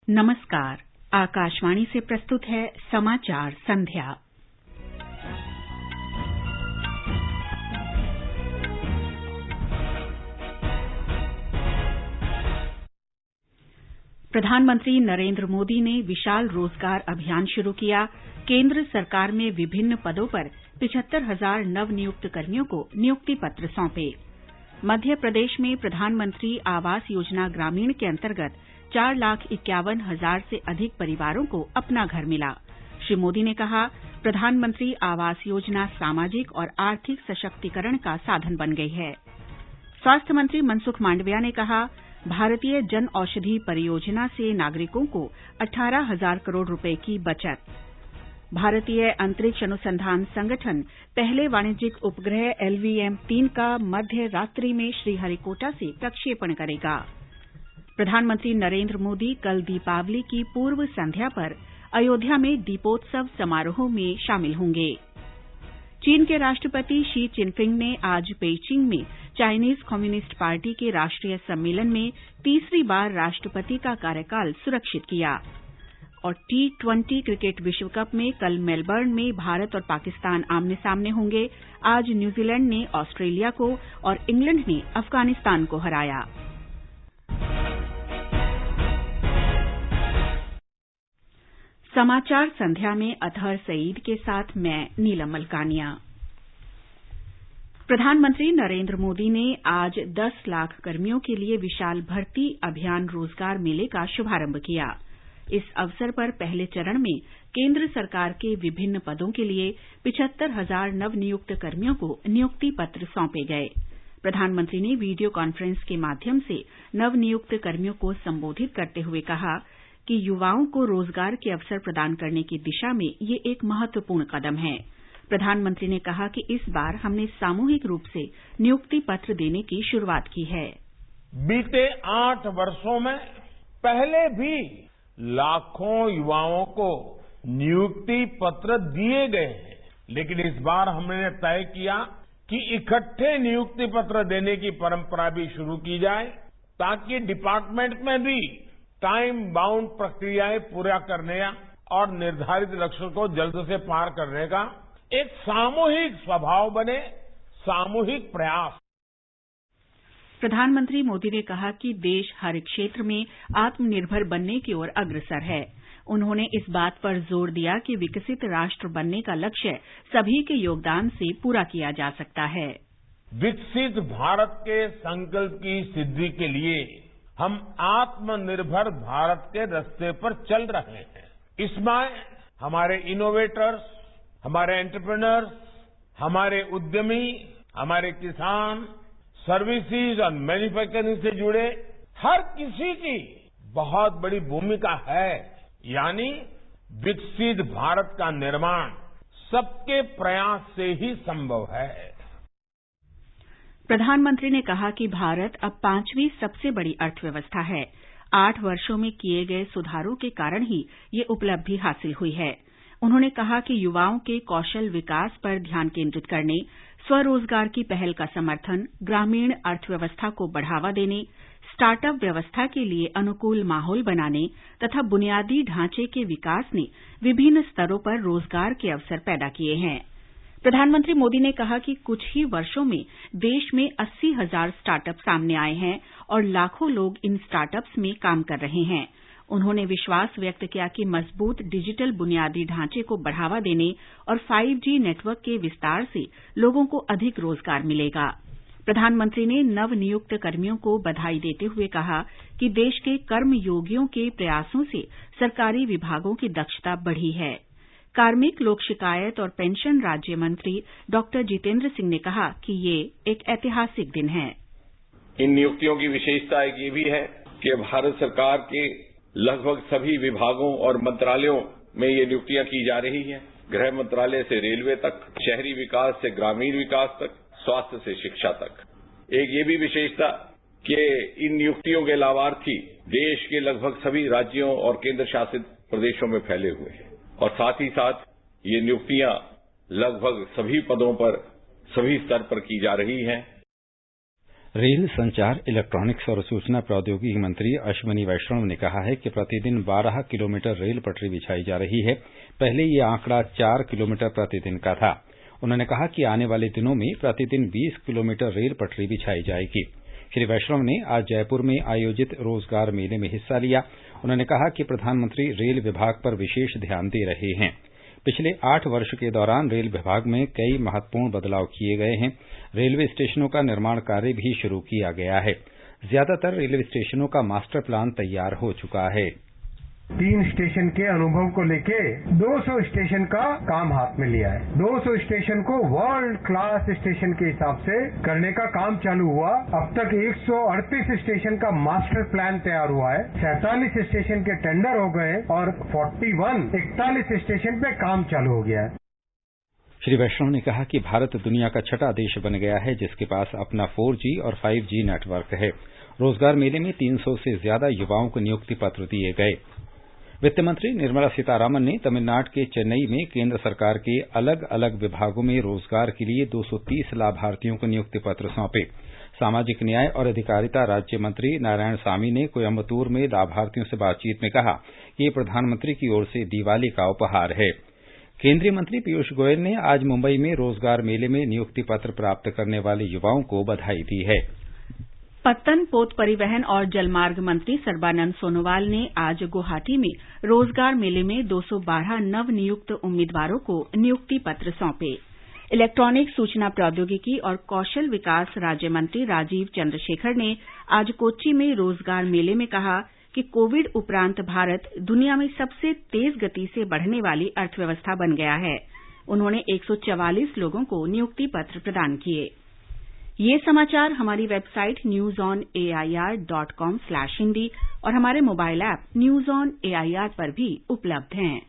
नमस्कार। आकाशवाणी से प्रस्तुत है समाचार संध्या। प्रधानमंत्री नरेंद्र मोदी ने विशाल रोजगार अभियान शुरू किया। केंद्र सरकार में विभिन्न पदों पर 75,000 नवनियुक्त कर्मियों को नियुक्ति पत्र सौंपे। मध्य प्रदेश में प्रधानमंत्री आवास योजना ग्रामीण के अंतर्गत 4,51,000 से अधिक परिवारों को अपना घर मिला। श्री मोदी ने कहा, प्रधानमंत्री आवास योजना सामाजिक और आर्थिक सशक्तिकरण का साधन बन गई है। स्वास्थ्य मंत्री मनसुख मांडविया ने कहा, भारतीय जन औषधि परियोजना से नागरिकों को 18,000 करोड़ रुपए की बचत। भारतीय अंतरिक्ष अनुसंधान संगठन पहले वाणिज्यिक उपग्रह LVM-3 का मध्य रात्रि में श्रीहरिकोटा से प्रक्षेपण करेगा। प्रधानमंत्री नरेंद्र मोदी कल दीपावली की पूर्व संध्या पर अयोध्या में दीपोत्सव समारोह में शामिल होंगे। चीन के राष्ट्रपति शी चिनफिंग ने आज पेइचिंग में चाइनीज कम्युनिस्ट पार्टी के राष्ट्रीय सम्मेलन में तीसरी बार राष्ट्रपति का कार्यकाल सुरक्षित किया। और T20 क्रिकेट विश्व कप में कल मेलबर्न में भारत और पाकिस्तान आमने सामने होंगे। आज न्यूजीलैंड ने ऑस्ट्रेलिया को और इंग्लैंड ने अफगानिस्तान को हराया। समाचार संध्या में अतहर सईद के साथ मैं नीलम मलकानिया। प्रधानमंत्री नरेंद्र मोदी ने आज 10 लाख कर्मियों के लिए विशाल भर्ती अभियान रोजगार मेले का शुभारंभ किया। इस अवसर पर पहले चरण में केंद्र सरकार के विभिन्न पदों के लिए 75,000 नवनियुक्त कर्मियों को नियुक्ति पत्र सौंपे गए। प्रधानमंत्री ने वीडियो कॉन्फ्रेंस के माध्यम से नवनियुक्त कर्मियों को संबोधित करते हुए कहा कि युवाओं को रोजगार के अवसर प्रदान करने की दिशा में ये एक महत्वपूर्ण कदम है। प्रधानमंत्री ने कहा कि इस बार हमने सामूहिक रूप से नियुक्ति पत्र देने की शुरुआत की है। बीते 8 वर्षों में पहले भी लाखों युवाओं को नियुक्ति पत्र दिए गए हैं, लेकिन इस बार हमने तय किया कि इकट्ठे नियुक्ति पत्र देने की परंपरा भी शुरू की जाए, ताकि डिपार्टमेंट में भी टाइम बाउंड प्रक्रियाएं पूरा करने और निर्धारित लक्ष्य को जल्द से पार करने का एक सामूहिक स्वभाव बने, सामूहिक प्रयास। प्रधानमंत्री मोदी ने कहा कि देश हर क्षेत्र में आत्मनिर्भर बनने की ओर अग्रसर है। उन्होंने इस बात पर जोर दिया कि विकसित राष्ट्र बनने का लक्ष्य सभी के योगदान से पूरा किया जा सकता है। विकसित भारत के संकल्प की सिद्धि के लिए हम आत्मनिर्भर भारत के रास्ते पर चल रहे हैं। इसमें हमारे इनोवेटर्स, हमारे एंटरप्रेन्योर्स, हमारे उद्यमी, हमारे किसान, सर्विसेज और मैन्युफैक्चरिंग से जुड़े हर किसी की बहुत बड़ी भूमिका है। यानी विकसित भारत का निर्माण सबके प्रयास से ही संभव है। प्रधानमंत्री ने कहा कि भारत अब 5वीं सबसे बड़ी अर्थव्यवस्था है। 8 वर्षों में किए गए सुधारों के कारण ही ये उपलब्धि हासिल हुई है। उन्होंने कहा कि युवाओं के कौशल विकास पर ध्यान केंद्रित करने, स्वरोजगार की पहल का समर्थन, ग्रामीण अर्थव्यवस्था को बढ़ावा देने, स्टार्टअप व्यवस्था के लिए अनुकूल माहौल बनाने तथा बुनियादी ढांचे के विकास ने विभिन्न स्तरों पर रोजगार के अवसर पैदा किए हैं। प्रधानमंत्री मोदी ने कहा कि कुछ ही वर्षों में देश में 80,000 स्टार्टअप सामने आए हैं और लाखों लोग इन स्टार्टअप्स में काम कर रहे हैं। उन्होंने विश्वास व्यक्त किया कि मजबूत डिजिटल बुनियादी ढांचे को बढ़ावा देने और 5G नेटवर्क के विस्तार से लोगों को अधिक रोजगार मिलेगा। प्रधानमंत्री ने नवनियुक्त कर्मियों को बधाई देते हुए कहा कि देश के कर्मयोगियों के प्रयासों से सरकारी विभागों की दक्षता बढ़ी है। कार्मिक, लोक शिकायत और पेंशन राज्य मंत्री डॉक्टर जितेंद्र सिंह ने कहा कि ये एक ऐतिहासिक दिन है। इन नियुक्तियों की विशेषता एक ये भी है कि भारत सरकार के लगभग सभी विभागों और मंत्रालयों में ये नियुक्तियां की जा रही हैं। गृह मंत्रालय से रेलवे तक, शहरी विकास से ग्रामीण विकास तक, स्वास्थ्य से शिक्षा तक। एक ये भी विशेषता कि इन नियुक्तियों के लाभार्थी देश के लगभग सभी राज्यों और केंद्र शासित प्रदेशों में फैले हुए हैं और साथ ही साथ ये नियुक्तियां लगभग सभी पदों पर, सभी स्तर पर की जा रही हैं। रेल संचार, इलेक्ट्रॉनिक्स और सूचना प्रौद्योगिकी मंत्री अश्विनी वैष्णव ने कहा है कि प्रतिदिन 12 किलोमीटर रेल पटरी बिछाई जा रही है। पहले ये आंकड़ा 4 किलोमीटर प्रतिदिन का था। उन्होंने कहा कि आने वाले दिनों में प्रतिदिन 20 किलोमीटर रेल पटरी बिछाई जाएगी। श्री वैष्णव ने आज जयपुर में आयोजित रोजगार मेले में हिस्सा लिया। उन्होंने कहा कि प्रधानमंत्री रेल विभाग पर विशेष ध्यान दे रहे हैं। पिछले 8 वर्ष के दौरान रेल विभाग में कई महत्वपूर्ण बदलाव किए गए हैं। रेलवे स्टेशनों का निर्माण कार्य भी शुरू किया गया है। ज्यादातर रेलवे स्टेशनों का मास्टर प्लान तैयार हो चुका है। 3 स्टेशन के अनुभव को लेके 200 स्टेशन का काम हाथ में लिया है। 200 स्टेशन को वर्ल्ड क्लास स्टेशन के हिसाब से करने का काम चालू हुआ। अब तक 138 स्टेशन का मास्टर प्लान तैयार हुआ है। 47 स्टेशन के टेंडर हो गए और 41 स्टेशन पे काम चालू हो गया है। श्री वैष्णव ने कहा कि भारत दुनिया का 6ठा देश बन गया है जिसके पास अपना 4G और 5G नेटवर्क है। रोजगार मेले में 300 से ज्यादा युवाओं को नियुक्ति पत्र दिए गए। वित्त मंत्री निर्मला सीतारामन ने तमिलनाडु के चेन्नई में केंद्र सरकार के अलग अलग विभागों में रोजगार के लिए 230 लाभार्थियों को नियुक्ति पत्र सौंपे। सामाजिक न्याय और अधिकारिता राज्य मंत्री नारायणसामी ने कोयम्बटूर में लाभार्थियों से बातचीत में कहा कि ये प्रधानमंत्री की ओर से दिवाली का उपहार है। केंद्रीय मंत्री पीयूष गोयल ने आज मुंबई में रोजगार मेले में नियुक्ति पत्र प्राप्त करने वाले युवाओं को बधाई दी है। पत्तन, पोत परिवहन और जलमार्ग मंत्री सर्बानंद सोनोवाल ने आज गुवाहाटी में रोजगार मेले में 212 नवनियुक्त उम्मीदवारों को नियुक्ति पत्र सौंपे। इलेक्ट्रॉनिक सूचना प्रौद्योगिकी और कौशल विकास राज्य मंत्री राजीव चंद्रशेखर ने आज कोच्चि में रोजगार मेले में कहा कि कोविड उपरांत भारत दुनिया में सबसे तेज गति से बढ़ने वाली अर्थव्यवस्था बन गया है। उन्होंने 144 लोगों को नियुक्ति पत्र प्रदान किए। ये समाचार हमारी वेबसाइट newsonair.com/hindi और हमारे mobile app news on AIR पर भी उपलब्ध हैं।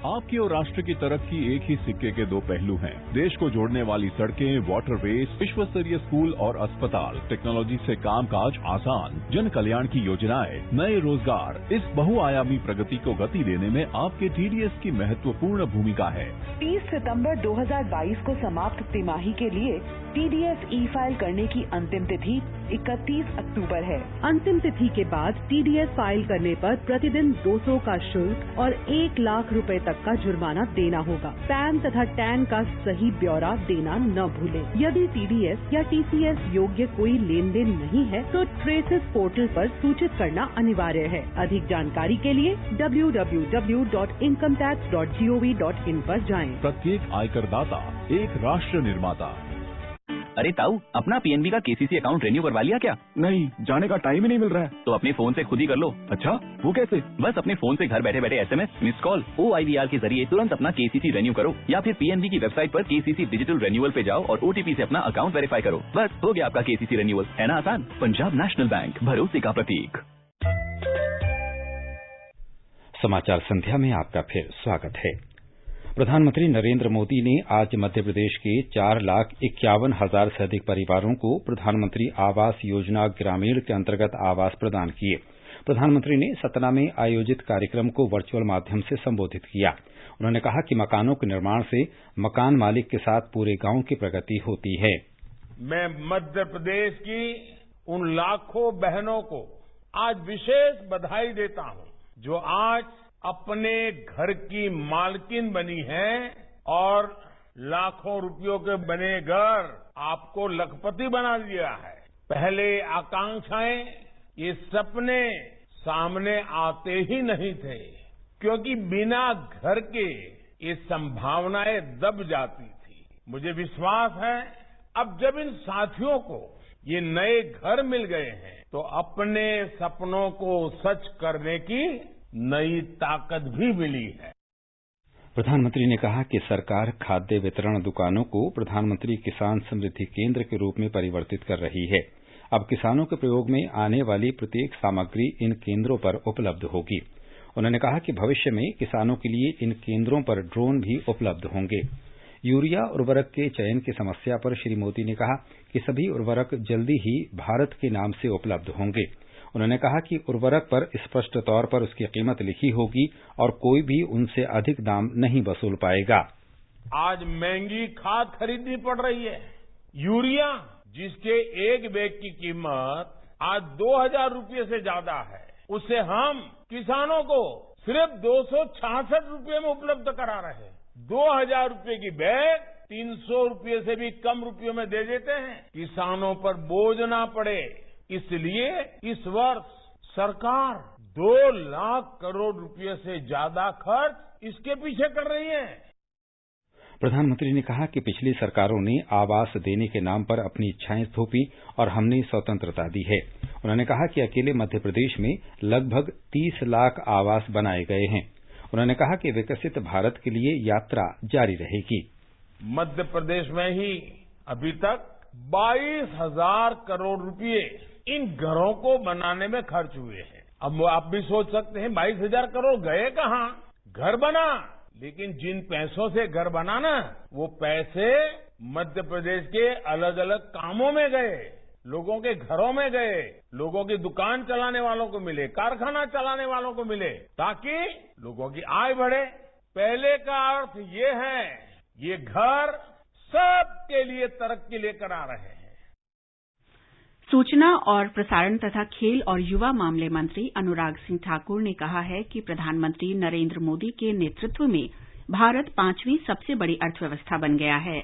आपकी और राष्ट्र की तरक्की एक ही सिक्के के 2 पहलू हैं। देश को जोड़ने वाली सड़कें, वाटरवेज, विश्व स्तरीय स्कूल और अस्पताल, टेक्नोलॉजी से कामकाज आसान, जन कल्याण की योजनाएं, नए रोजगार, इस बहुआयामी प्रगति को गति देने में आपके टीडीएस की महत्वपूर्ण भूमिका है। 30 सितंबर 2022 को समाप्त तिमाही के लिए टीडीएस ई फाइल करने की अंतिम तिथि 31 अक्टूबर है। अंतिम तिथि के बाद टीडीएस फाइल करने पर प्रतिदिन 200 का शुल्क और 1 लाख रुपए तक का जुर्माना देना होगा। पैन तथा टैन का सही ब्यौरा देना न भूलें। यदि टीडीएस या टीसीएस योग्य कोई लेन देन नहीं है तो ट्रेसेस पोर्टल पर सूचित करना अनिवार्य है। अधिक जानकारी के लिए www.incometax.gov.in पर जाएं। प्रत्येक आयकर दाता एक राष्ट्र निर्माता। अरे ताऊ, अपना पीएनबी का केसीसी अकाउंट रिन्यू करवा लिया क्या? नहीं, जाने का टाइम ही नहीं मिल रहा है। तो अपने फोन से खुद ही कर लो। अच्छा, वो कैसे? बस अपने फोन से घर बैठे बैठे एसएमएस, मिस कॉल, OIVR के जरिए तुरंत अपना केसीसी रिन्यू करो या फिर पीएनबी की वेबसाइट पर केसीसी डिजिटल रिन्यूअल पे जाओ और OTP से अपना अकाउंट वेरीफाई करो। बस हो गया आपका केसीसी रिन्यूअल। है ना आसान? पंजाब नेशनल बैंक, भरोसे का प्रतीक। समाचार संध्या में आपका फिर स्वागत है। प्रधानमंत्री नरेंद्र मोदी ने आज मध्य प्रदेश के 4,51,000 से अधिक परिवारों को प्रधानमंत्री आवास योजना ग्रामीण के अंतर्गत आवास प्रदान किए। प्रधानमंत्री ने सतना में आयोजित कार्यक्रम को वर्चुअल माध्यम से संबोधित किया। उन्होंने कहा कि मकानों के निर्माण से मकान मालिक के साथ पूरे गांव की प्रगति होती है। मैं मध्य प्रदेश की उन लाखों बहनों को आज विशेष बधाई देता हूं जो आज अपने घर की मालकिन बनी हैं और लाखों रुपयों के बने घर आपको लखपति बना दिया है। पहले आकांक्षाएं, ये सपने सामने आते ही नहीं थे क्योंकि बिना घर के ये संभावनाएं दब जाती थी। मुझे विश्वास है अब जब इन साथियों को ये नए घर मिल गए हैं तो अपने सपनों को सच करने की नई ताकत भी मिली है। प्रधानमंत्री ने कहा कि सरकार खाद्य वितरण दुकानों को प्रधानमंत्री किसान समृद्धि केंद्र के रूप में परिवर्तित कर रही है। अब किसानों के प्रयोग में आने वाली प्रत्येक सामग्री इन केंद्रों पर उपलब्ध होगी। उन्होंने कहा कि भविष्य में किसानों के लिए इन केंद्रों पर ड्रोन भी उपलब्ध होंगे। यूरिया उर्वरक के चयन की समस्या पर श्री मोदी ने कहा कि सभी उर्वरक जल्दी ही भारत के नाम से उपलब्ध होंगे। उन्होंने कहा कि उर्वरक पर स्पष्ट तौर पर उसकी कीमत लिखी होगी और कोई भी उनसे अधिक दाम नहीं वसूल पाएगा। आज महंगी खाद खरीदनी पड़ रही है, यूरिया जिसके एक बैग की कीमत आज 2000 रुपये से ज्यादा है, उसे हम किसानों को सिर्फ 266 रुपये में उपलब्ध करा रहे हैं। 2000 रुपये की बैग 300 रुपये से भी कम रुपयों में दे देते हैं, किसानों पर बोझ ना पड़े। इसलिए इस वर्ष सरकार 2 लाख करोड़ रुपये से ज्यादा खर्च इसके पीछे कर रही है। प्रधानमंत्री ने कहा कि पिछली सरकारों ने आवास देने के नाम पर अपनी इच्छाएं थोपी और हमने स्वतंत्रता दी है। उन्होंने कहा कि अकेले मध्य प्रदेश में लगभग 30 लाख आवास बनाए गए हैं। उन्होंने कहा कि विकसित भारत के लिए यात्रा जारी रहेगी। मध्य प्रदेश में ही अभी तक 22,000 करोड़ रुपये इन घरों को बनाने में खर्च हुए हैं। अब आप भी सोच सकते हैं 22,000 करोड़ गए कहां? घर बना, लेकिन जिन पैसों से घर बना ना, वो पैसे मध्य प्रदेश के अलग अलग कामों में गए, लोगों के घरों में गए, लोगों की दुकान चलाने वालों को मिले, कारखाना चलाने वालों को मिले, ताकि लोगों की आय बढ़े। पहले का अर्थ ये है, ये घर सबके लिए तरक्की लेकर आ रहे हैं। सूचना और प्रसारण तथा खेल और युवा मामले मंत्री अनुराग सिंह ठाकुर ने कहा है कि प्रधानमंत्री नरेंद्र मोदी के नेतृत्व में भारत 5वीं सबसे बड़ी अर्थव्यवस्था बन गया है।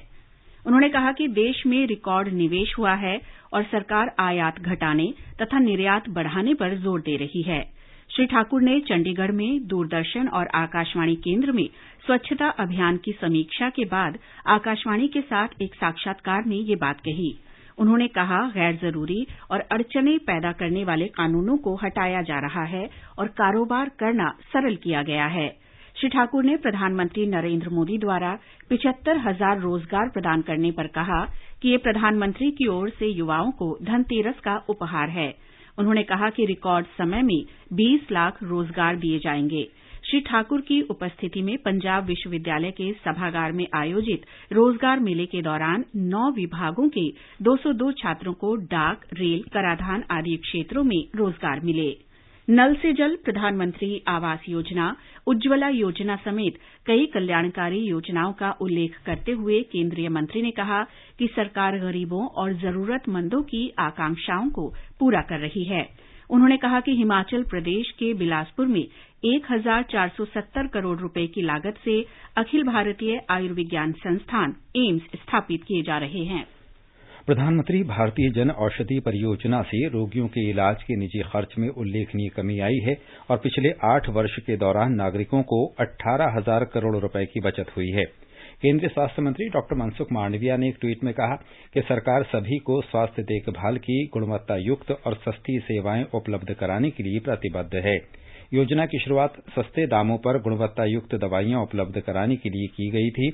उन्होंने कहा कि देश में रिकॉर्ड निवेश हुआ है और सरकार आयात घटाने तथा निर्यात बढ़ाने पर जोर दे रही है। श्री ठाकुर ने चंडीगढ़ में दूरदर्शन और आकाशवाणी केंद्र में स्वच्छता अभियान की समीक्षा के बाद आकाशवाणी के साथ एक साक्षात्कार में ये बात कही। उन्होंने कहा, गैर जरूरी और अड़चनें पैदा करने वाले कानूनों को हटाया जा रहा है और कारोबार करना सरल किया गया है। श्री ठाकुर ने प्रधानमंत्री नरेंद्र मोदी द्वारा 75,000 रोजगार प्रदान करने पर कहा कि ये प्रधानमंत्री की ओर से युवाओं को धनतेरस का उपहार है। उन्होंने कहा कि रिकॉर्ड समय में 20 लाख रोजगार दिए जाएंगे। श्री ठाकुर की उपस्थिति में पंजाब विश्वविद्यालय के सभागार में आयोजित रोजगार मेले के दौरान 9 विभागों के 202 छात्रों को डाक, रेल, कराधान आदि क्षेत्रों में रोजगार मिले। नल से जल, प्रधानमंत्री आवास योजना, उज्ज्वला योजना समेत कई कल्याणकारी योजनाओं का उल्लेख करते हुए केंद्रीय मंत्री ने कहा कि सरकार गरीबों और जरूरतमंदों की आकांक्षाओं को पूरा कर रही है। उन्होंने कहा कि हिमाचल प्रदेश के बिलासपुर में 1,470 करोड़ रुपए की लागत से अखिल भारतीय आयुर्विज्ञान संस्थान एम्स स्थापित किए जा रहे हैं। प्रधानमंत्री भारतीय जन औषधि परियोजना से रोगियों के इलाज के निजी खर्च में उल्लेखनीय कमी आई है और पिछले 8 वर्ष के दौरान नागरिकों को 18,000 करोड़ रुपए की बचत हुई है। केंद्रीय स्वास्थ्य मंत्री डॉक्टर मनसुख मांडविया ने एक ट्वीट में कहा कि सरकार सभी को स्वास्थ्य देखभाल की गुणवत्ता युक्त और सस्ती सेवाएं उपलब्ध कराने के लिए प्रतिबद्ध है। योजना की शुरुआत सस्ते दामों पर गुणवत्ता युक्त दवाइयां उपलब्ध कराने के लिए की गई थी।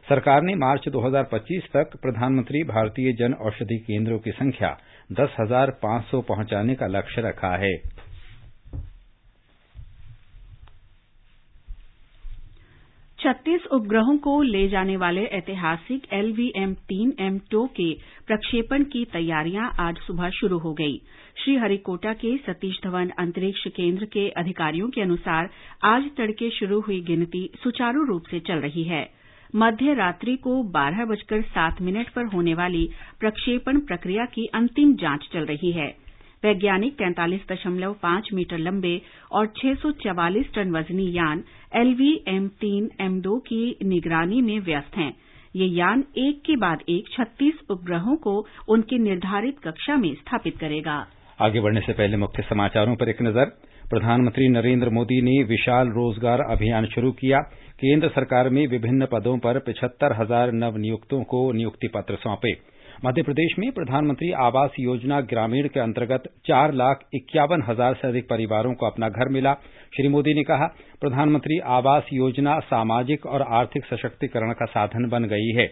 सरकार ने मार्च 2025 तक प्रधानमंत्री भारतीय जन औषधि केंद्रों की संख्या 10,500 पहुंचाने का लक्ष्य रखा है। छत्तीस उपग्रहों को ले जाने वाले ऐतिहासिक LVM-3M2 के प्रक्षेपण की तैयारियां आज सुबह शुरू हो गई। श्रीहरिकोटा के सतीश धवन अंतरिक्ष केंद्र के अधिकारियों के अनुसार आज तड़के शुरू हुई गिनती सुचारू रूप से चल रही है। मध्य रात्रि को 12:07 पर होने वाली प्रक्षेपण प्रक्रिया की अंतिम जांच चल रही है। वैज्ञानिक 43.5 मीटर लंबे और 644 टन वजनी यान LVM-3M2 की निगरानी में व्यस्त हैं। ये यान एक के बाद एक 36 उपग्रहों को उनकी निर्धारित कक्षा में स्थापित करेगा। आगे बढ़ने से पहले मुख्य समाचारों पर एक नजर। प्रधानमंत्री नरेंद्र मोदी ने विशाल रोजगार अभियान शुरू किया। केंद्र सरकार में विभिन्न पदों पर 75,000 नवनियुक्तों को नियुक्ति पत्र सौंपे। मध्य प्रदेश में प्रधानमंत्री आवास योजना ग्रामीण के अंतर्गत 4,51,000 से अधिक परिवारों को अपना घर मिला। श्री मोदी ने कहा, प्रधानमंत्री आवास योजना सामाजिक और आर्थिक सशक्तिकरण का साधन बन गई है।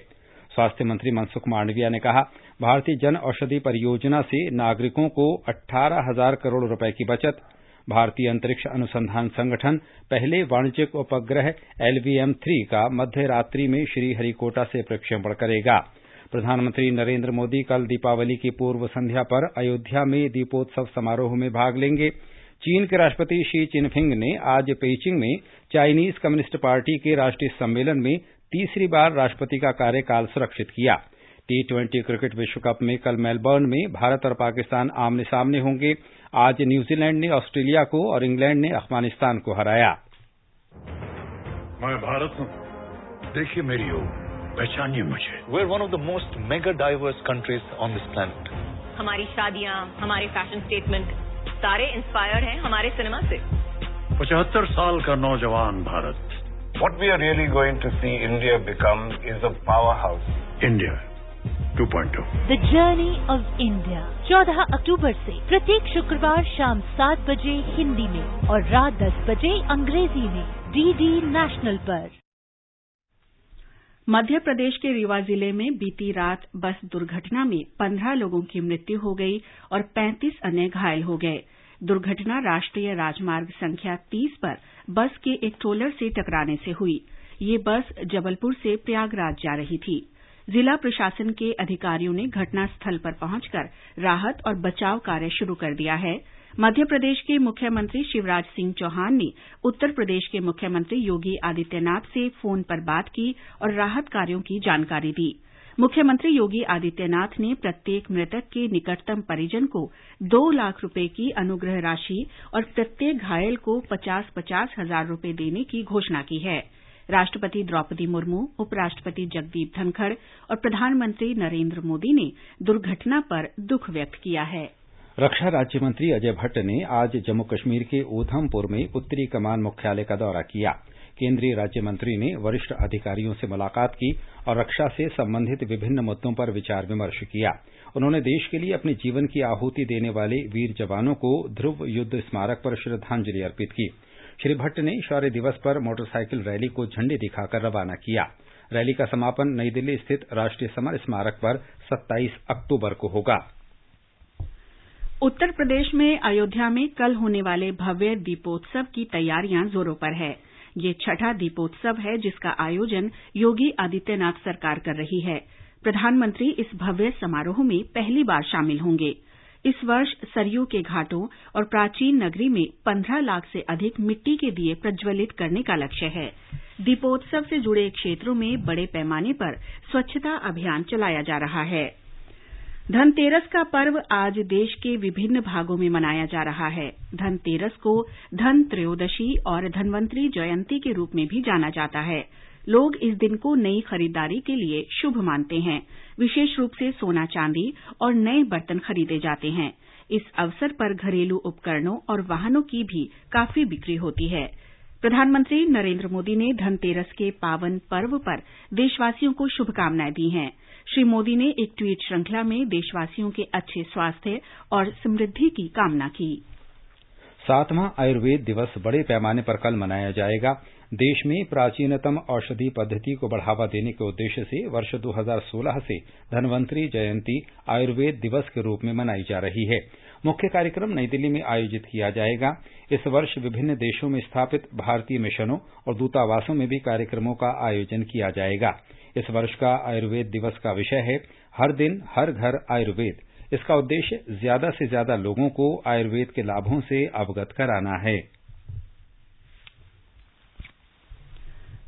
स्वास्थ्य मंत्री मनसुख मांडविया ने कहा, भारतीय जन औषधि परियोजना से नागरिकों को 18,000 करोड़ रुपए की बचत। भारतीय अंतरिक्ष अनुसंधान संगठन पहले वाणिज्यिक उपग्रह LVM-3 का मध्य रात्रि में श्रीहरिकोटा से प्रक्षेपण करेगा। प्रधानमंत्री नरेंद्र मोदी कल दीपावली की पूर्व संध्या पर अयोध्या में दीपोत्सव समारोह में भाग लेंगे। चीन के राष्ट्रपति शी चिनफिंग ने आज पेइचिंग में चाइनीज कम्युनिस्ट पार्टी के राष्ट्रीय सम्मेलन में तीसरी बार राष्ट्रपति का कार्यकाल सुरक्षित किया। T20 क्रिकेट विश्व कप में कल मेलबर्न में भारत और पाकिस्तान आमने सामने होंगे। आज न्यूजीलैंड ने ऑस्ट्रेलिया को और इंग्लैंड ने अफगानिस्तान को हराया। मैं भारत हूं, देखिए मेरी ओर, पहचानिए मुझे। We're one of the most mega diverse countries on this planet. हमारी शादियां, हमारे फैशन स्टेटमेंट सारे इंस्पायर्ड हैं हमारे सिनेमा से। 75 साल का नौजवान Bharat. What we are really going to see India become is a powerhouse. India 2.0. The Journey of India 14 अक्टूबर से प्रत्येक शुक्रवार शाम 7 बजे हिंदी में और रात 10 बजे अंग्रेजी में DD नेशनल पर। मध्य प्रदेश के रीवा जिले में बीती रात बस दुर्घटना में 15 लोगों की मृत्यु हो गई और 35 अन्य घायल हो गए। दुर्घटना राष्ट्रीय राजमार्ग संख्या 30 पर बस के एक ट्रोलर से टकराने से हुई। ये बस जबलपुर से प्रयागराज जा रही थी। जिला प्रशासन के अधिकारियों ने घटनास्थल पर पहुंचकर राहत और बचाव कार्य शुरू कर दिया है। मध्य प्रदेश के मुख्यमंत्री शिवराज सिंह चौहान ने उत्तर प्रदेश के मुख्यमंत्री योगी आदित्यनाथ से फोन पर बात की और राहत कार्यों की जानकारी दी। मुख्यमंत्री योगी आदित्यनाथ ने प्रत्येक मृतक के निकटतम परिजन को 2 लाख रुपए की अनुग्रह राशि और प्रत्येक घायल को 50-50 हजार रुपए देने की घोषणा की है। राष्ट्रपति द्रौपदी मुर्मू, उपराष्ट्रपति जगदीप धनखड़ और प्रधानमंत्री नरेंद्र मोदी ने दुर्घटना पर दुख व्यक्त किया है। रक्षा राज्य मंत्री अजय भट्ट ने आज जम्मू कश्मीर के ऊधमपुर में उत्तरी कमान मुख्यालय का दौरा किया। केंद्रीय राज्य मंत्री ने वरिष्ठ अधिकारियों से मुलाकात की और रक्षा से संबंधित विभिन्न मुद्दों पर विचार विमर्श किया। उन्होंने देश के लिए अपने जीवन की आहुति देने वाले वीर जवानों को ध्रुव युद्ध स्मारक पर श्रद्धांजलि अर्पित की। श्री भट्ट ने शौर्य दिवस पर मोटरसाइकिल रैली को झंडी दिखाकर रवाना किया। रैली का समापन नई दिल्ली स्थित राष्ट्रीय समर स्मारक पर 27 अक्टूबर को होगा। उत्तर प्रदेश में अयोध्या में कल होने वाले भव्य दीपोत्सव की तैयारियां जोरों पर है। ये छठा दीपोत्सव है जिसका आयोजन योगी आदित्यनाथ सरकार कर रही है। प्रधानमंत्री इस भव्य समारोह में पहली बार शामिल होंगे। इस वर्ष सरयू के घाटों और प्राचीन नगरी में 15 लाख से अधिक मिट्टी के दिए प्रज्वलित करने का लक्ष्य है। दीपोत्सव से जुड़े क्षेत्रों में बड़े पैमाने पर स्वच्छता अभियान चलाया जा रहा है। धनतेरस का पर्व आज देश के विभिन्न भागों में मनाया जा रहा है। धनतेरस को धन त्रयोदशी और धनवंतरी जयंती के रूप में भी जाना जाता है। लोग इस दिन को नई खरीदारी के लिए शुभ मानते हैं। विशेष रूप से सोना चांदी और नए बर्तन खरीदे जाते हैं। इस अवसर पर घरेलू उपकरणों और वाहनों की भी काफी बिक्री होती है। प्रधानमंत्री नरेंद्र मोदी ने धनतेरस के पावन पर्व पर देशवासियों को शुभकामनाएं दी हैं। श्री मोदी ने एक ट्वीट श्रृंखला में देशवासियों के अच्छे स्वास्थ्य और समृद्धि की कामना की। 7वां आयुर्वेद दिवस बड़े पैमाने पर कल मनाया जाएगा। देश में प्राचीनतम औषधि पद्धति को बढ़ावा देने के उद्देश्य से वर्ष 2016 से धनवंतरी जयंती आयुर्वेद दिवस के रूप में मनाई जा रही है। मुख्य कार्यक्रम नई दिल्ली में आयोजित किया जाएगा। इस वर्ष विभिन्न देशों में स्थापित भारतीय मिशनों और दूतावासों में भी कार्यक्रमों का आयोजन किया जाएगा। इस वर्ष का आयुर्वेद दिवस का विषय है हर दिन हर घर आयुर्वेद। इसका उद्देश्य ज्यादा से ज्यादा लोगों को आयुर्वेद के लाभों से अवगत कराना है।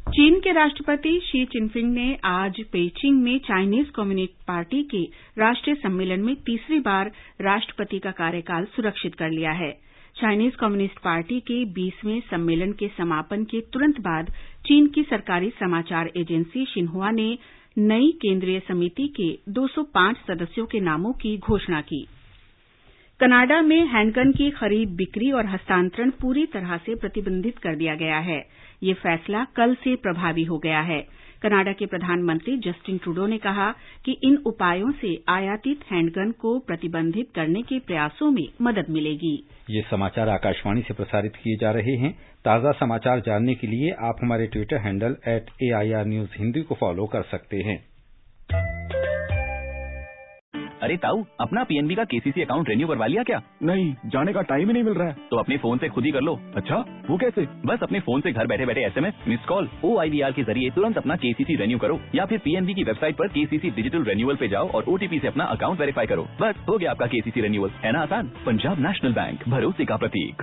चीन के राष्ट्रपति शी चिनफिंग ने आज पेइचिंग में चाइनीज कम्युनिस्ट पार्टी के राष्ट्रीय सम्मेलन में तीसरी बार राष्ट्रपति का कार्यकाल सुरक्षित कर लिया है। चाइनीज कम्युनिस्ट पार्टी के 20वें सम्मेलन के समापन के तुरंत बाद चीन की सरकारी समाचार एजेंसी शिन्हुआ ने नई केंद्रीय समिति के 205 सदस्यों के नामों की घोषणा की। कनाडा में हैंडगन की खरीद, बिक्री और हस्तांतरण पूरी तरह से प्रतिबंधित कर दिया गया है। ये फैसला कल से प्रभावी हो गया है। कनाडा के प्रधानमंत्री जस्टिन ट्रूडो ने कहा कि इन उपायों से आयातित हैंडगन को प्रतिबंधित करने के प्रयासों में मदद मिलेगी। ये समाचार आकाशवाणी से प्रसारित किए जा रहे हैं। ताजा समाचार जानने के लिए आप हमारे Twitter handle @AIR News Hindi को फॉलो कर सकते हैं। अरे ताऊ, अपना पीएनबी का केसीसी अकाउंट रिन्यू करवा लिया क्या? नहीं, जाने का टाइम ही नहीं मिल रहा है। तो अपने फोन से खुद ही कर लो। अच्छा, वो कैसे? बस अपने फोन से घर बैठे बैठे SMS, मिस कॉल, OIVR के जरिए तुरंत अपना केसीसी रिन्यू करो या फिर पीएनबी की वेबसाइट पर केसीसी डिजिटल रिन्यूअल पे जाओ और OTP से अपना अकाउंट वेरीफाई करो। बस हो गया आपका केसीसी रिन्यूअल। है ना आसान? पंजाब नेशनल बैंक, भरोसे का प्रतीक।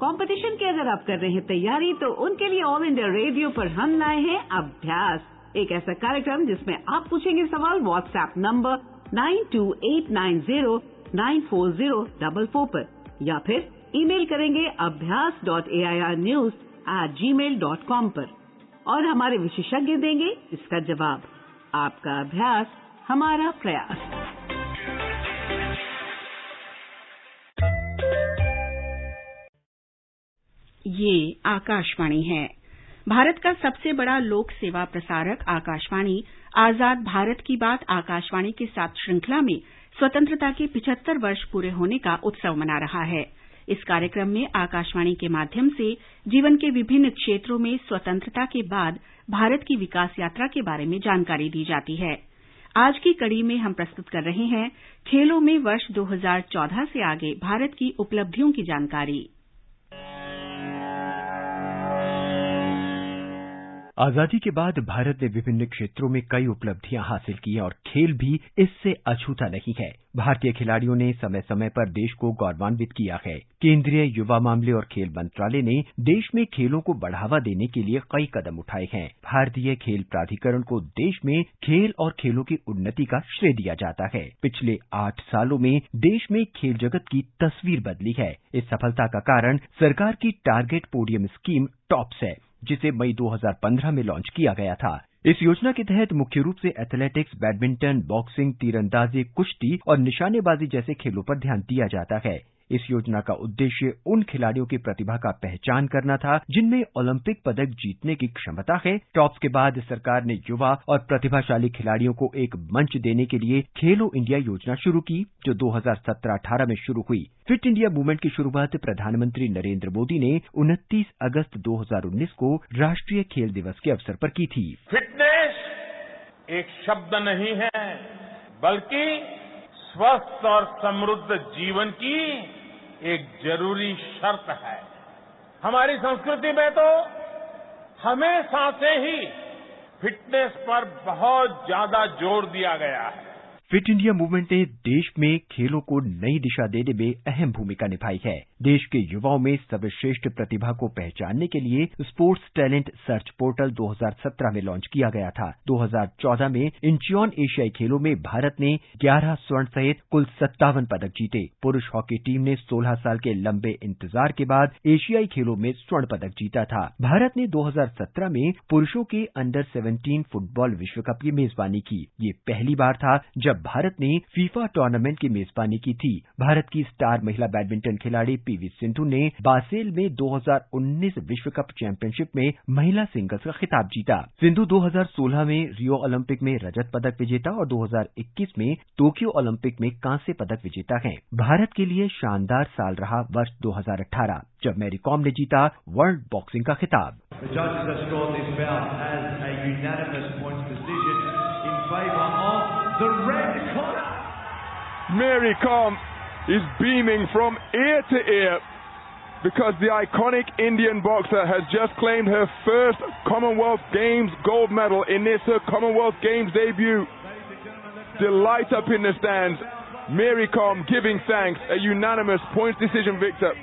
कंपटीशन की अगर आप कर रहे हैं तैयारी, तो उनके लिए ऑल इंडिया रेडियो पर हम लाए हैं अभ्यास, एक ऐसा कार्यक्रम जिसमें आप पूछेंगे सवाल व्हाट्सएप नंबर 9289094044 पर, या फिर ईमेल करेंगे abhyas.airnews@gmail.com पर, और हमारे विशेषज्ञ देंगे इसका जवाब। आपका अभ्यास हमारा प्रयास। ये आकाशवाणी है। भारत का सबसे बड़ा लोक सेवा प्रसारक आकाशवाणी आजाद भारत की बात आकाशवाणी के साथ श्रृंखला में स्वतंत्रता के 75 वर्ष पूरे होने का उत्सव मना रहा है। इस कार्यक्रम में आकाशवाणी के माध्यम से जीवन के विभिन्न क्षेत्रों में स्वतंत्रता के बाद भारत की विकास यात्रा के बारे में जानकारी दी जाती है। आज की कड़ी में हम प्रस्तुत कर रहे हैं खेलों में वर्ष 2014 से आगे भारत की उपलब्धियों की जानकारी। आजादी के बाद भारत ने विभिन्न क्षेत्रों में कई उपलब्धियां हासिल की और खेल भी इससे अछूता नहीं है। भारतीय खिलाड़ियों ने समय समय पर देश को गौरवान्वित किया है। केंद्रीय युवा मामले और खेल मंत्रालय ने देश में खेलों को बढ़ावा देने के लिए कई कदम उठाए हैं। भारतीय खेल प्राधिकरण को देश में खेल और खेलों की उन्नति का श्रेय दिया जाता है। पिछले 8 सालों में देश में खेल जगत की तस्वीर बदली है। इस सफलता का कारण सरकार की टारगेट पोडियम स्कीम टॉप्स है, जिसे मई 2015 में लॉन्च किया गया था। इस योजना के तहत मुख्य रूप से एथलेटिक्स, बैडमिंटन, बॉक्सिंग, तीरंदाजी, कुश्ती और निशानेबाजी जैसे खेलों पर ध्यान दिया जाता है। इस योजना का उद्देश्य उन खिलाड़ियों की प्रतिभा का पहचान करना था जिनमें ओलंपिक पदक जीतने की क्षमता है। टॉप्स के बाद सरकार ने युवा और प्रतिभाशाली खिलाड़ियों को एक मंच देने के लिए खेलो इंडिया योजना शुरू की, जो 2017-18 में शुरू हुई। फिट इंडिया मूवमेंट की शुरुआत प्रधानमंत्री नरेंद्र मोदी ने 29 अगस्त 2019 को राष्ट्रीय खेल दिवस के अवसर पर की थी। फिटनेस एक शब्द नहीं है, बल्कि स्वस्थ और समृद्ध जीवन की एक जरूरी शर्त है। हमारी संस्कृति में तो हमेशा से ही फिटनेस पर बहुत ज्यादा जोर दिया गया है। फिट इंडिया मूवमेंट ने देश में खेलों को नई दिशा देने में अहम भूमिका निभाई है। देश के युवाओं में सर्वश्रेष्ठ प्रतिभा को पहचानने के लिए स्पोर्ट्स टैलेंट सर्च पोर्टल 2017 में लॉन्च किया गया था। 2014 में इंचियोन एशियाई खेलों में भारत ने 11 स्वर्ण सहित कुल 57 पदक जीते। पुरुष हॉकी टीम ने 16 साल के लंबे इंतजार के बाद एशियाई खेलों में स्वर्ण पदक जीता था। भारत ने 2017 में पुरुषों के अंडर 17 फुटबॉल विश्व कप की मेजबानी की। ये पहली बार था जब भारत ने फीफा टूर्नामेंट की मेजबानी की थी। भारत की स्टार महिला बैडमिंटन खिलाड़ी पीवी सिंधु ने बासेल में 2019 विश्व कप चैंपियनशिप में महिला सिंगल्स का खिताब जीता। सिंधु 2016 में रियो ओलंपिक में रजत पदक विजेता और 2021 में टोक्यो ओलंपिक में कांस्य पदक विजेता हैं। भारत के लिए शानदार साल रहा वर्ष 2018, जब मैरी कॉम ने जीता वर्ल्ड बॉक्सिंग का खिताब। The red corner. Mary Kom is beaming from ear to ear because the iconic Indian boxer has just claimed her first Commonwealth Games gold medal in this her Commonwealth Games debut. Delight up in the stands. Mary Kom giving thanks, a unanimous points decision victor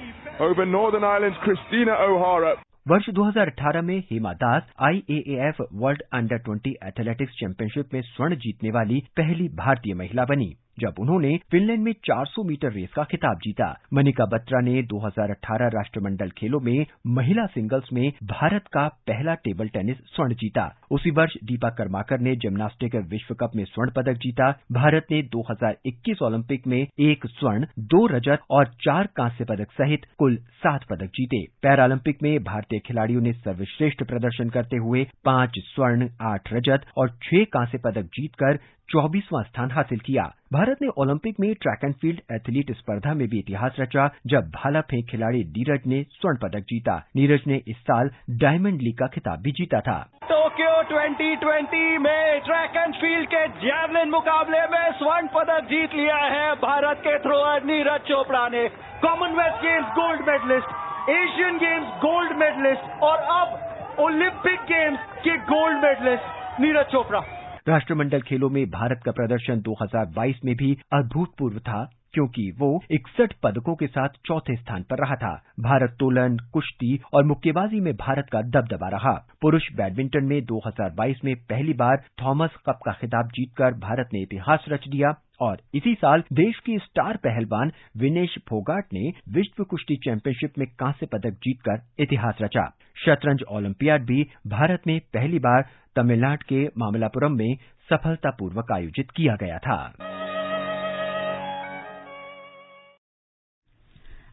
over Northern Ireland's Christina O'Hara. वर्ष 2018 में Hima Das IAAF world under 20 athletics championship में स्वर्ण जीतने वाली पहली भारतीय महिला बनी, जब उन्होंने फिनलैंड में 400 मीटर रेस का खिताब जीता। मनिका बत्रा ने 2018 राष्ट्रमंडल खेलों में महिला सिंगल्स में भारत का पहला टेबल टेनिस स्वर्ण जीता। उसी वर्ष दीपा कर्माकर ने जिम्नास्टिक विश्व कप में स्वर्ण पदक जीता। भारत ने 2021 ओलंपिक में 1 स्वर्ण, 2 रजत और 4 कांस्य पदक सहित कुल 7 पदक जीते। पैरालंपिक में भारतीय खिलाड़ियों ने सर्वश्रेष्ठ प्रदर्शन करते हुए 5 स्वर्ण, 8 रजत और 6 कांस्य पदक जीतकर 24वां स्थान हासिल किया। भारत ने ओलंपिक में ट्रैक एंड फील्ड एथलीट स्पर्धा में भी इतिहास रचा, जब भाला फेंक खिलाड़ी नीरज ने स्वर्ण पदक जीता। नीरज ने इस साल डायमंड लीग का खिताब भी जीता था। टोक्यो 2020 में ट्रैक एंड फील्ड के जैवलिन मुकाबले में स्वर्ण पदक जीत लिया है भारत के थ्रोअर नीरज चोपड़ा ने। Commonwealth Games gold medallist, Asian Games gold medallist और अब ओलंपिक गेम्स के गोल्ड मेडलिस्ट नीरज चोपड़ा। राष्ट्रमंडल खेलों में भारत का प्रदर्शन 2022 में भी अभूतपूर्व था। क्योंकि वो 61 पदकों के साथ चौथे स्थान पर रहा था। भारोत्तोलन, कुश्ती और मुक्केबाजी में भारत का दबदबा रहा। पुरुष बैडमिंटन में 2022 में पहली बार थॉमस कप का खिताब जीतकर भारत ने इतिहास रच दिया और इसी साल देश की स्टार पहलवान विनेश फोगाट ने विश्व कुश्ती चैंपियनशिप में कांस्य पदक जीतकर इतिहास रचा। शतरंज ओलंपियाड भी भारत में पहली बार तमिलनाडु के मामल्लापुरम में सफलतापूर्वक आयोजित किया गया था।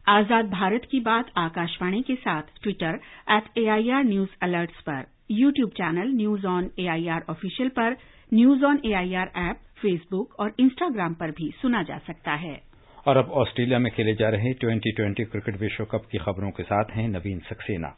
आजाद भारत की बात आकाशवाणी के साथ ट्विटर @AIR न्यूज अलर्ट्स पर, YouTube channel news on AIR official पर, news on AIR app, Facebook और इंस्टाग्राम पर भी सुना जा सकता है। और अब ऑस्ट्रेलिया में खेले जा रहे 2020 क्रिकेट विश्व कप की खबरों के साथ हैं नवीन सक्सेना।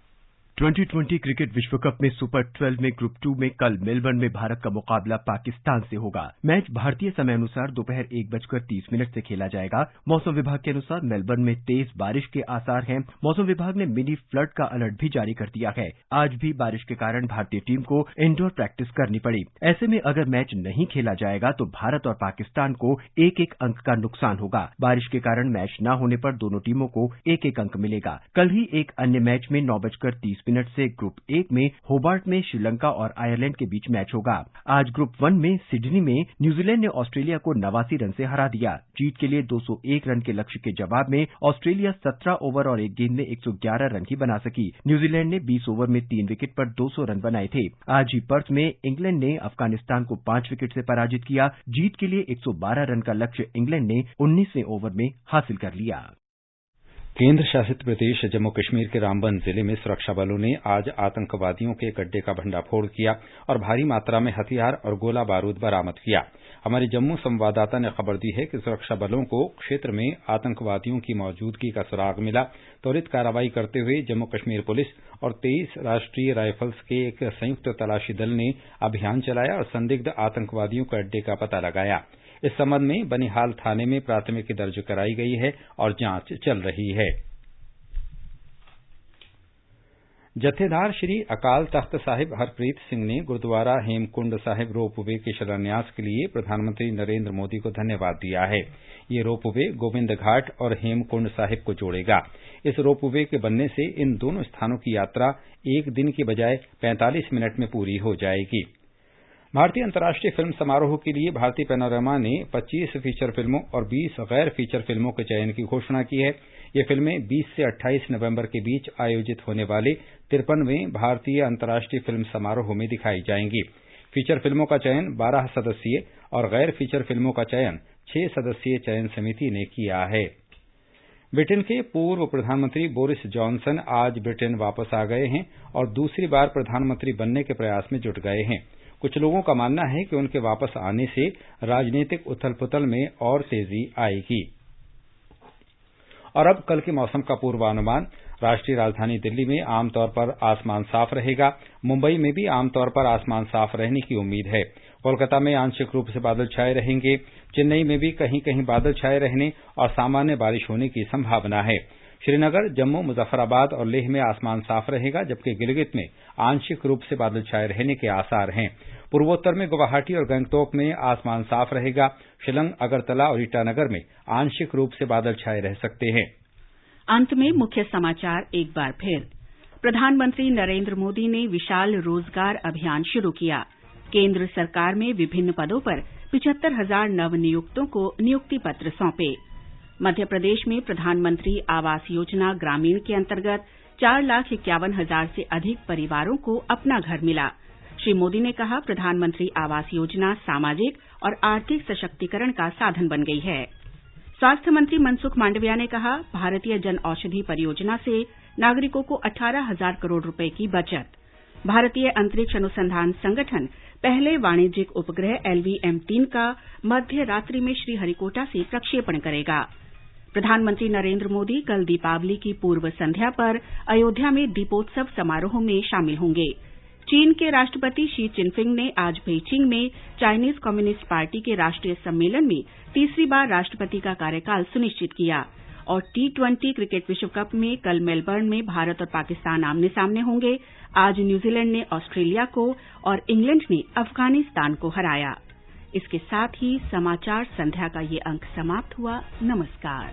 2020 क्रिकेट विश्व कप में सुपर 12 में ग्रुप 2 में कल मेलबर्न में भारत का मुकाबला पाकिस्तान से होगा। मैच भारतीय समय अनुसार दोपहर 1:30 से खेला जाएगा। मौसम विभाग के अनुसार मेलबर्न में तेज बारिश के आसार हैं। मौसम विभाग ने मिनी फ्लड का अलर्ट भी जारी कर दिया है। आज भी बारिश के कारण भारतीय टीम को इंडोर प्रैक्टिस करनी पड़ी। ऐसे में अगर मैच नहीं खेला जाएगा तो भारत और पाकिस्तान को एक अंक का नुकसान होगा। बारिश के कारण मैच न होने पर दोनों टीमों को एक अंक मिलेगा। कल ही एक अन्य मैच में 9:30 से ग्रुप 1 में होबार्ट में श्रीलंका और आयरलैंड के बीच मैच होगा। आज ग्रुप 1 में सिडनी में न्यूजीलैंड ने ऑस्ट्रेलिया को 89 रन से हरा दिया। जीत के लिए 201 रन के लक्ष्य के जवाब में ऑस्ट्रेलिया 17 ओवर और 1 गेंद में 111 रन ही बना सकी। न्यूजीलैंड ने 20 ओवर में 3 विकेट पर 200 रन बनाए थे। आज ही पर्थ में इंग्लैंड ने अफगानिस्तान को 5 विकेट से पराजित किया। जीत के लिए 112 रन का लक्ष्य इंग्लैंड ने 19वें ओवर में हासिल कर लिया। केंद्र शासित प्रदेश जम्मू कश्मीर के रामबन जिले में सुरक्षा बलों ने आज आतंकवादियों के एक अड्डे का भंडाफोड़ किया और भारी मात्रा में हथियार और गोला बारूद बरामद किया। हमारे जम्मू संवाददाता ने खबर दी है कि सुरक्षा बलों को क्षेत्र में आतंकवादियों की मौजूदगी का सुराग मिला। त्वरित कार्रवाई करते हुए जम्मू कश्मीर पुलिस और 23 राष्ट्रीय राइफल्स के एक संयुक्त तलाशी दल ने अभियान चलाया और संदिग्ध आतंकवादियों के अड्डे का पता लगाया। इस संबंध में बनिहाल थाने में प्राथमिकी दर्ज कराई गई है और जांच चल रही है। जत्थेदार श्री अकाल तख्त साहिब हरप्रीत सिंह ने गुरुद्वारा हेमकुंड साहिब रोपवे के शिलान्यास के लिए प्रधानमंत्री नरेंद्र मोदी को धन्यवाद दिया है। ये रोपवे गोविंद घाट और हेमकुंड साहिब को जोड़ेगा। इस रोपवे के बनने से इन दोनों स्थानों की यात्रा एक दिन की बजाय 45 मिनट में पूरी हो जाएगी। भारतीय अंतर्राष्ट्रीय फिल्म समारोह के लिए भारतीय पैनोरमा ने 25 फीचर फिल्मों और 20 गैर फीचर फिल्मों के चयन की घोषणा की है। ये फिल्में 20 से 28 नवंबर के बीच आयोजित होने वाले 53वें भारतीय अंतर्राष्ट्रीय फिल्म समारोह में दिखाई जाएंगी। फीचर फिल्मों का चयन 12 सदस्यीय और गैर फीचर फिल्मों का चयन 6 सदस्यीय चयन समिति ने किया है। ब्रिटेन के पूर्व प्रधानमंत्री बोरिस जॉनसन आज ब्रिटेन वापस आ गए हैं और दूसरी बार प्रधानमंत्री बनने के प्रयास में जुट गए हैं। कुछ लोगों का मानना है कि उनके वापस आने से राजनीतिक उथल-पुथल में और तेजी आएगी। और अब कल के मौसम का पूर्वानुमान। राष्ट्रीय राजधानी दिल्ली में आमतौर पर आसमान साफ रहेगा। मुंबई में भी आमतौर पर आसमान साफ रहने की उम्मीद है। कोलकाता में आंशिक रूप से बादल छाए रहेंगे। चेन्नई में भी कहीं कहीं बादल छाए रहने और सामान्य बारिश होने की संभावना है। श्रीनगर, जम्मू, मुजफ्फराबाद और लेह में आसमान साफ रहेगा, जबकि गिलगित में आंशिक रूप से बादल छाए रहने के आसार हैं। पूर्वोत्तर में गुवाहाटी और गंगटोक में आसमान साफ रहेगा। शिलंग, अगरतला और ईटानगर में आंशिक रूप से बादल छाए रह सकते हैं। अंत में मुख्य समाचार एक बार फिर। प्रधानमंत्री नरेंद्र मोदी ने विशाल रोजगार अभियान शुरू किया। केंद्र सरकार में विभिन्न पदों पर 75,000 नवनियुक्तों को नियुक्ति पत्र सौंपे। मध्य प्रदेश में प्रधानमंत्री आवास योजना ग्रामीण के अंतर्गत 4,51,000 से अधिक परिवारों को अपना घर मिला। श्री मोदी ने कहा, प्रधानमंत्री आवास योजना सामाजिक और आर्थिक सशक्तिकरण का साधन बन गई है। स्वास्थ्य मंत्री मनसुख मांडविया ने कहा, भारतीय जन औषधि परियोजना से नागरिकों को 18,000 करोड़ रुपए की बचत। भारतीय अंतरिक्ष अनुसंधान संगठन पहले वाणिज्यिक उपग्रह LV-M3 का मध्य रात्रि में श्रीहरिकोटा से प्रक्षेपण करेगा। प्रधानमंत्री नरेंद्र मोदी कल दीपावली की पूर्व संध्या पर अयोध्या में दीपोत्सव समारोह में शामिल होंगे। चीन के राष्ट्रपति शी चिनफिंग ने आज बेइजिंग में चाइनीज कम्युनिस्ट पार्टी के राष्ट्रीय सम्मेलन में तीसरी बार राष्ट्रपति का कार्यकाल सुनिश्चित किया। और T20 क्रिकेट विश्व कप में कल मेलबर्न में भारत और पाकिस्तान आमने सामने होंगे। आज न्यूजीलैंड ने ऑस्ट्रेलिया को और इंग्लैंड ने अफगानिस्तान को हराया। इसके साथ ही समाचार संध्या का ये अंक समाप्त हुआ। नमस्कार।